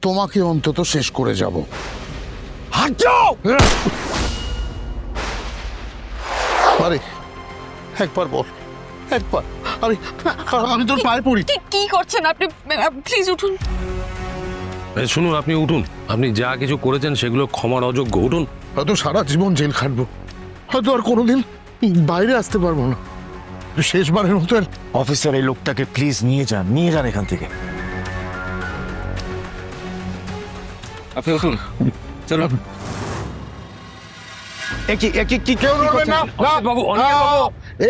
তোমাকে অন্তত শেষ করে যাব। আরে একবার বল, একবার। আরে আমি তোর পায়ে পড়ি। কি করছেন আপনি? প্লিজ উঠুন। শুনুন, আপনি উঠুন। আপনি যা কিছু করেছেন সেগুলো ক্ষমার অযোগ্য। উঠুন। হয়তো সারা জীবন জেল খাটবো, হয়তো আর কোনোদিন বাইরে আসতে পারবো না। শেষবারের মতো অফিসার, এই লোকটাকে প্লিজ নিয়ে যান এখান থেকে। আপনি উঠুন, চলুন। কেউ নড়বেন না। বাবু,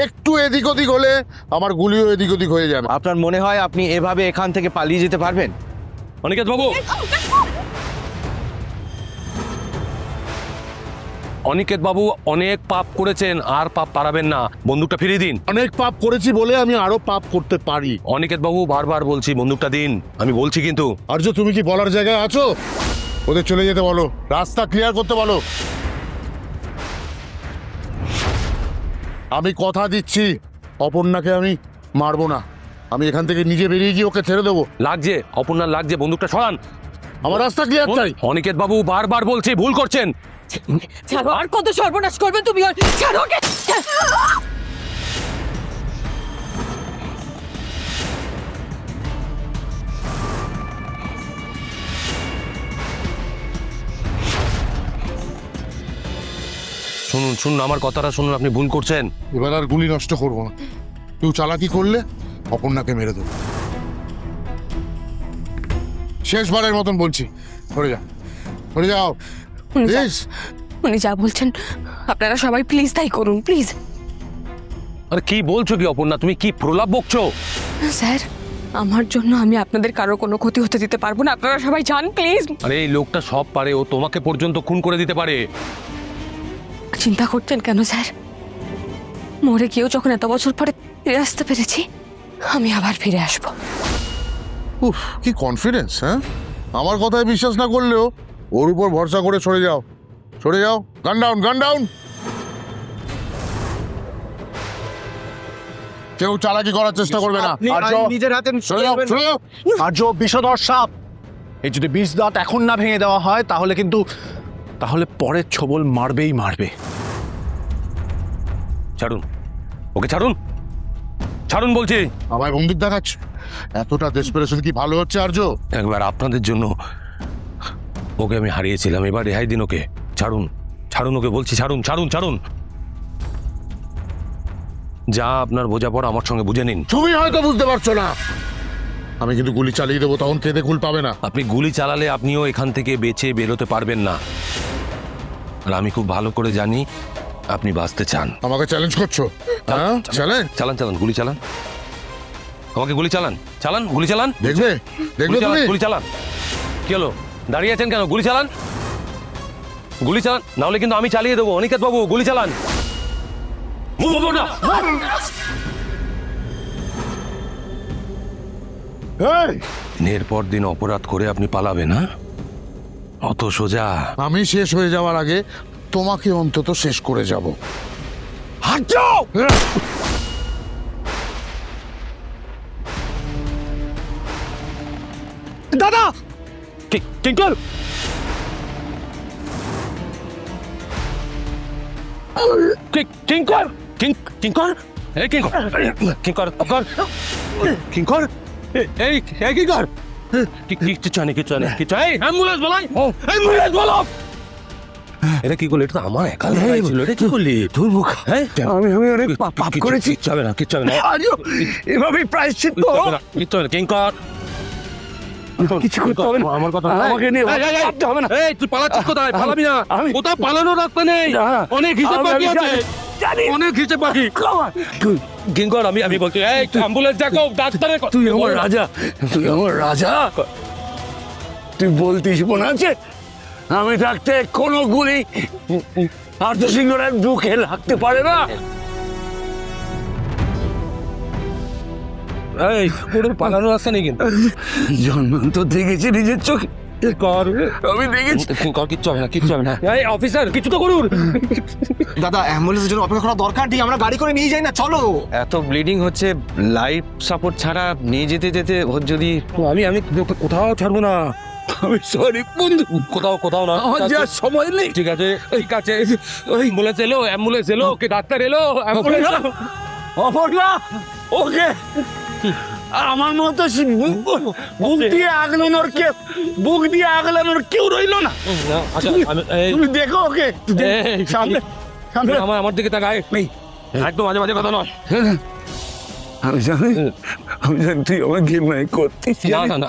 একটু এদিক ওদিক হলে আমার গুলিও এদিক ওদিক হয়ে যাবে। আপনার মনে হয় আপনি এভাবে এখান থেকে পালিয়ে যেতে পারবেন? অনিকেত বাবু, অনিকেত বাবু অনেক পাপ করেছেন, আর পাপ পারাবেন না। বন্দুকটা ফিরিয়ে দিন। অনেক পাপ করেছি বলে আমি আরো পাপ করতে পারি। অনিকেত বাবু, বারবার বলছি বন্দুকটা দিন। আমি বলছি কিন্তু। আর্য, তুমি কি বলার জায়গায় আছো? ওদের চলে যেতে বলো, রাস্তা ক্লিয়ার করতে বলো। আমি কথা দিচ্ছি, অপর্ণাকে আমি মারবো না। আমি এখান থেকে নিজে বেরিয়ে গিয়ে ওকে ছেড়ে দেবো। লাগছে, অপর্ণার লাগছে। বন্দুকটা সরান। আমার রাস্তা ক্লিয়ার চাই। অনিকেত বাবু, বারবার বলছি ভুল করছেন। ছাড়ো, আর কত সর্বনাশ করবেন তুমি? ছাড়ো ওকে। শুনুন, আমার কথাটা শুনুন। আপনি ভুল করছেন। এবার আর গুলি নষ্ট করবো না। কেউ চালাকি করলে অপর্ণাকে মেরে দেবো। শেষবারের মতন বলছি, সরে যাও, সরে যাও প্লিজ। উনি যা বলছেন আপনারা সবাই প্লিজ তাই করুন, প্লিজ। আরে কি বলছো কি অপর্ণা? তুমি কি প্রলাপ বকছো? স্যার, আমার জন্য আমি আপনাদের কারো কোনো ক্ষতি হতে দিতে পারবো না। আপনারা সবাই যান প্লিজ। আরে এই লোকটা সব পারে, ও তোমাকে পর্যন্ত খুন করে দিতে পারে। চিন্তা করছেন কেন স্যার? মরে গিয়েও যখন এত বছর পরে ফিরে আসতে পেরেছি, আমি আবার ফিরে আসবো। উফ, কি কনফিডেন্স! হ্যাঁ, আমার কথায় বিশ্বাস না করলেও ওর উপর ভরসা করে সরে যাও, সরে যাও। গান ডাউন, গান ডাউন। কেউ চালাকি করার চেষ্টা করবে না। নিজের হাতে সরে যাও, সরে যাও। আর্য বিষধর সাপ। এই যদি বিষ দাঁত এখন না ভেঙে দেওয়া হয় তাহলে পরের ছবল মারবে। ছাড়ুন ওকে, ছাড়ুন, ছাড়ুন বলছি। আমায় বন্দুক দেখাচ্ছ? এতটা ডেসপারেশন কি ভালো হচ্ছে আর্য? একবার আপনাদের জন্য ওকে আমি হারিয়েছিলাম, এবার রেহাই দিন ওকে। ছাড়ুন, ছাড়ুন ওকে বলছি। ছাড়ুন, ছাড়ুন, ছাড়ুন। যা আপনার বোঝাপড়া আমার সঙ্গে বুঝে নিন। তুমি হয়তো বুঝতে পারছো না, আমি কিন্তু গুলি চালিয়ে দেবো, তখন কেঁদে কুল পাবে না। আপনি গুলি চালালে আপনিও এখান থেকে বেঁচে বেরোতে পারবেন না। আর আমি খুব ভালো করে জানি আপনি বাঁচতে চান। আমাকে চ্যালেঞ্জ করছো? হ্যাঁ, চ্যালেঞ্জ। চালান, চালান, গুলি চালান। আমাকে গুলি চালান, চালান, গুলি চালান। দেখবে, দেখবে তুমি। গুলি চালান। কি হলো, দাঁড়িয়ে আছেন কেন? গুলি চালান, গুলি চালান, না হলে কিন্তু আমি চালিয়ে দেবো। অনিকেত বাবু, গুলি চালান। দিনের পর দিন অপরাধ করে আপনি পালাবেন? না, অত সোজা? আমি শেষ হয়ে যাওয়ার আগে তোমাকে অন্তত শেষ করে যাব। দাদা, কিঙ্কর, কিঙ্কর, কিঙ্কর, এই কিঙ্কর, কিঙ্কর, কিঙ্কর, এই কিঙ্কর, কিচ্ছু নেই, কিচ্ছু নেই, কিচ্ছু। এই অ্যাম্বুলেন্স বলাই, অ্যাম্বুলেন্স বলো। এটা কি করলি? এটা তো আমার একা ছিল। এটা কি করলি? তোর মুখ। আমি অনেক পাপ করেছি। কিচ্ছু হবে না, কিচ্ছু হবে না। এভাবেই প্রায়শ্চিত্ত। কিচ্ছু হবে না, কিঙ্কর। কিছু করতে হবে না। আমার কথা আমাকে নিয়ে ভাবতে হবে না। এই তুই পালাচ্ছিস কোথায়? পালাবি না। কোথাও পালানোর রাস্তা নেই। অনেক হিসেব বাকি আছে, অনেক হিসেব বাকি। কিঙ্কর, আমি বলছি, এই অ্যাম্বুলেন্স ডাকো, ডাক্তারের। তুই আমার রাজা, তুই আমার রাজা। তুই বলতিস মনে আছে, আমি থাকতে কোনো গুলি আর্য সিংহের বুকে লাগতে পারে না। এই পুরো পালানোর রাস্তা নেই কিন্তু। জন্মান্তর দেখেছি নিজের চোখে। আমি দেখেছি। কিচ্ছু হবে না, কিচ্ছু হবে না। এই অফিসার, কিছু তো করুন। দাদা, অ্যাম্বুলেন্সের জন্য অপেক্ষা করা দরকার নেই, আমরা গাড়ি করে নিয়ে যাই না, চলো। এত ব্লিডিং হচ্ছে, লাইফ সাপোর্ট ছাড়া নিয়ে যেতে ওর যদি আমি কোথাও ছাড়বো না। আমি সরি বন্ধু, কোথাও কোথাও না আমার যা সময় নেই। ঠিক আছে ঠিক আছে অ্যাম্বুলেন্স এলো কি ডাক্তার এলো অ্যাম্বুলেন্স অপর্ণা, ওকে আমার মতো বুক দিয়ে আগলানোর কেউ রইলো না। আচ্ছা তুমি দেখো ওকে, সামনে সামনে। আমার দিকে তাকায় নেই, একদম মাঝে মাঝে কথা নয় আমি জানি তুই আমার ঘৃণাই করতিস। না না না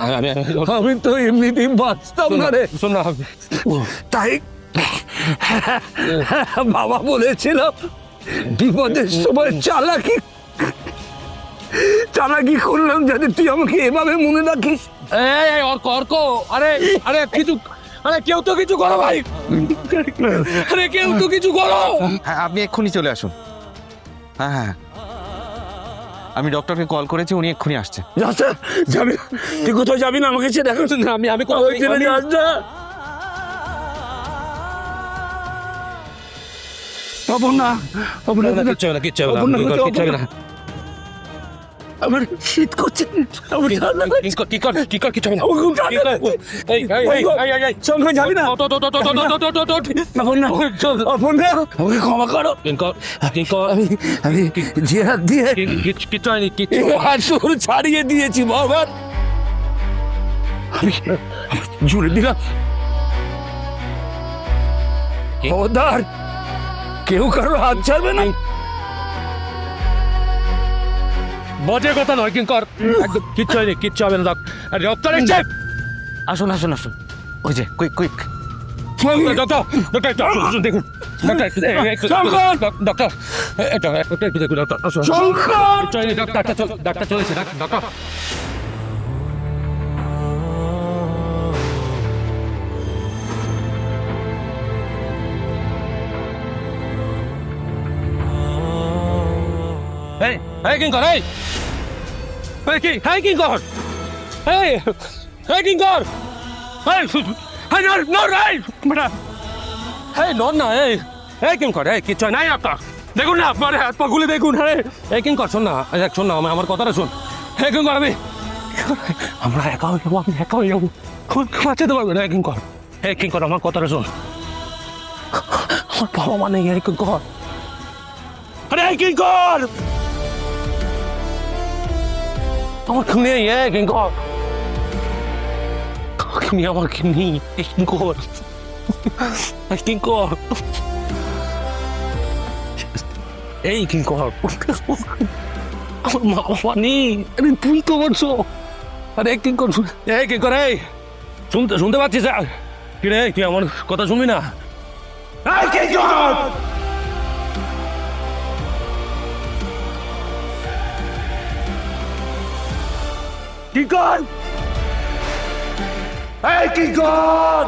আমি তো এমনিতেই বাঁচতাম না রে। শোন না তাই বাবা বলেছিল বিপদের সময় চালাকি করলাম যাতে তুই আমাকে এভাবে মনে রাখিস। এই অর্ক আরে আরে কিছু আরে কেউ তো কিছু করো ভাই আরে কেউ তো কিছু করো হ্যাঁ আপনি এক্ষুনি চলে আসুন। হ্যাঁ হ্যাঁ আমি ডক্টরকে কল করেছি, উনি এক্ষুনি আসছে। যাবি? তুই কোথাও যাবি না? আমাকে ছেড়ে দেখো না। আমি কোথাও যাস না। অপর্ণা, কিচ্ছু হবে না আমার শীত করছে। কিছু হবে না সঙ্গে যাবি না? অপর্ণা, আমাকে ক্ষমা করো। আমি যে হাত দিয়ে কিচ্ছু হয়নি কিচ্ছু হাত ছাড়িয়ে দিয়েছি ভগবান, আমি জুড়ে দিলাম। খবরদার কেউ কারো হাত ছাড়বে না। বাজে কথা নয় কিঙ্কর, একদম কিচ্ছু হবে না ডক্টর এসছে। আসুন আসুন আসুন, ওই যে কুইক কুইক। ডক্টর দেখুন ডক্টর একটু দেখুন ডক্টর ডাক্তার চলেছে ডক্টর এই কিঙ্কর কিঙ্কর নর না কিঙ্কর কিচ্ছু নাই আপনার দেখুন না আপনার হাত পা খুলে দেখুন। কিঙ্কর শোন না আমার কথাটা শোন। কিঙ্কর আমরা একা হয়ে যাবো, আমি একা হয়ে যাবো, বাঁচাতে পারবে না। কিঙ্কর আমার কথাটা শোন। আমার বাবা মা নেই কিঙ্কর। আরে কিঙ্কর আমাকে নেই কিঙ্কর, আমাকে নেই কিঙ্কর। এই কিঙ্কর আমার মা বাবা নেই, আরে তুই তো বলছো। আরে কিঙ্কর শুনতে পাচ্ছিস? কি রে তুই আমার কথা শুনবি না? কিঙ্কর কিঙ্কর